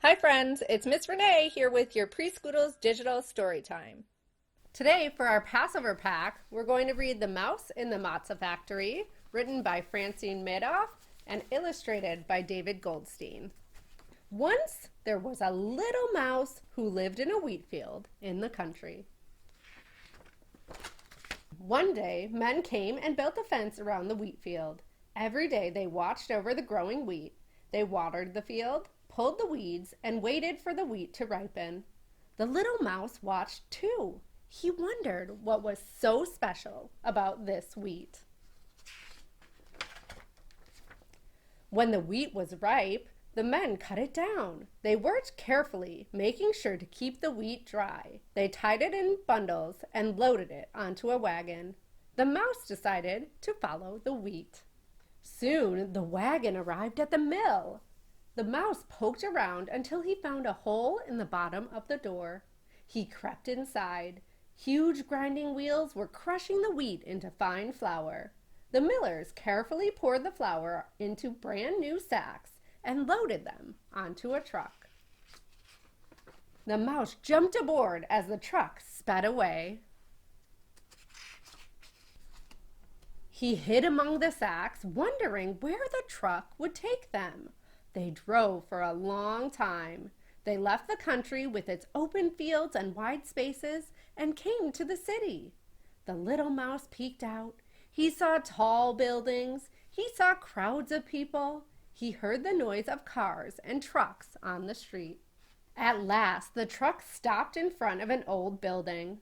Hi friends, it's Miss Renee here with your Preschoodles digital story time. Today for our Passover pack, we're going to read The Mouse in the Matzah Factory, written by Francine Middoff and illustrated by David Goldstein. Once there was a little mouse who lived in a wheat field in the country. One day, men came and built a fence around the wheat field. Every day they watched over the growing wheat. They watered the field, pulled the weeds, and waited for the wheat to ripen. The little mouse watched too. He wondered what was so special about this wheat. When the wheat was ripe, the men cut it down. They worked carefully, making sure to keep the wheat dry. They tied it in bundles and loaded it onto a wagon. The mouse decided to follow the wheat. Soon the wagon arrived at the mill. The mouse poked around until he found a hole in the bottom of the door. He crept inside. Huge grinding wheels were crushing the wheat into fine flour. The millers carefully poured the flour into brand new sacks and loaded them onto a truck. The mouse jumped aboard as the truck sped away. He hid among the sacks, wondering where the truck would take them. They drove for a long time. They left the country with its open fields and wide spaces and came to the city. The little mouse peeked out. He saw tall buildings. He saw crowds of people. He heard the noise of cars and trucks on the street. At last, the truck stopped in front of an old building.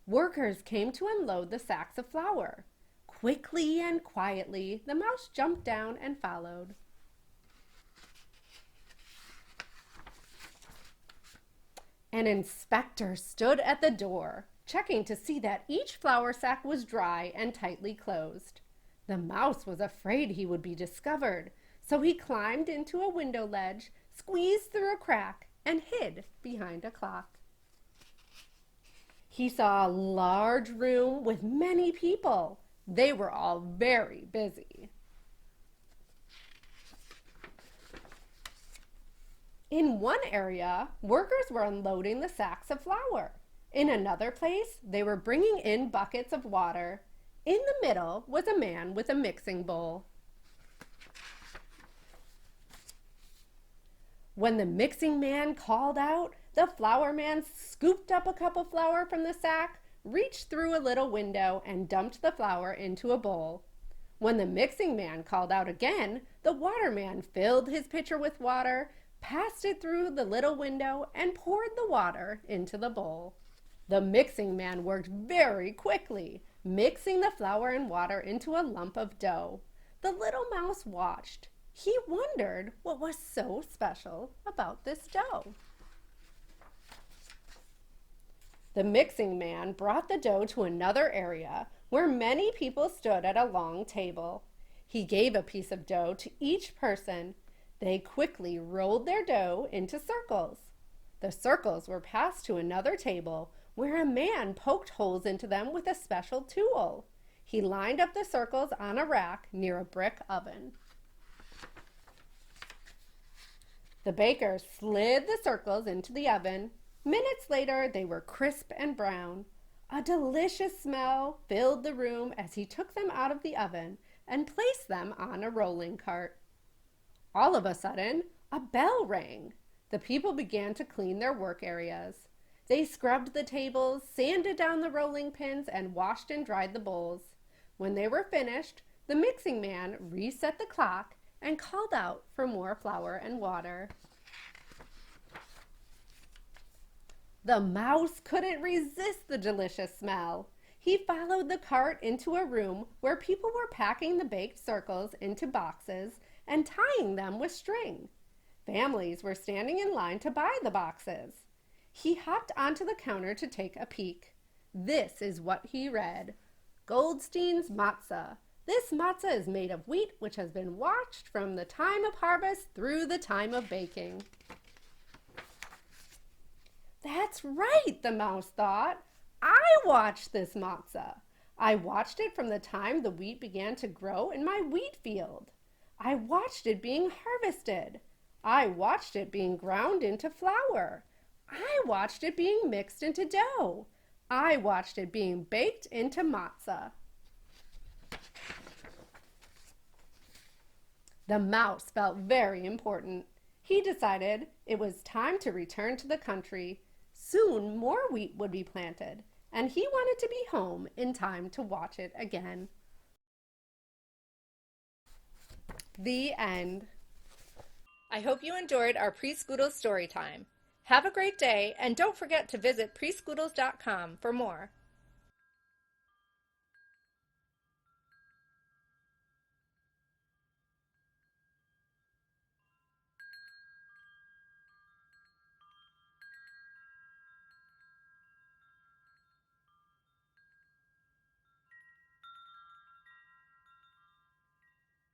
Workers came to unload the sacks of flour. Quickly and quietly, the mouse jumped down and followed. An inspector stood at the door, checking to see that each flour sack was dry and tightly closed. The mouse was afraid he would be discovered, so he climbed into a window ledge, squeezed through a crack, and hid behind a clock. He saw a large room with many people. They were all very busy. In one area, workers were unloading the sacks of flour. In another place, they were bringing in buckets of water. In the middle was a man with a mixing bowl. When the mixing man called out, the flour man scooped up a cup of flour from the sack, reached through a little window, and dumped the flour into a bowl. When the mixing man called out again, the water man filled his pitcher with water, passed it through the little window, and poured the water into the bowl. The mixing man worked very quickly, mixing the flour and water into a lump of dough. The little mouse watched. He wondered what was so special about this dough. The mixing man brought the dough to another area where many people stood at a long table. He gave a piece of dough to each person. They quickly rolled their dough into circles. The circles were passed to another table where a man poked holes into them with a special tool. He lined up the circles on a rack near a brick oven. The baker slid the circles into the oven. Minutes later, they were crisp and brown. A delicious smell filled the room as he took them out of the oven and placed them on a rolling cart. All of a sudden, a bell rang. The people began to clean their work areas. They scrubbed the tables, sanded down the rolling pins, and washed and dried the bowls. When they were finished, the mixing man reset the clock and called out for more flour and water. The mouse couldn't resist the delicious smell. He followed the cart into a room where people were packing the baked circles into boxes and tying them with string. Families were standing in line to buy the boxes. He hopped onto the counter to take a peek. This is what he read. Goldstein's Matzah. This matzah is made of wheat which has been watched from the time of harvest through the time of baking. That's right, the mouse thought. I watched this matzah. I watched it from the time the wheat began to grow in my wheat field. I watched it being harvested. I watched it being ground into flour. I watched it being mixed into dough. I watched it being baked into matzah. The mouse felt very important. He decided it was time to return to the country. Soon more wheat would be planted, and he wanted to be home in time to watch it again. The end. I hope you enjoyed our Preschoodles story time. Have a great day, and don't forget to visit preschoodles.com for more.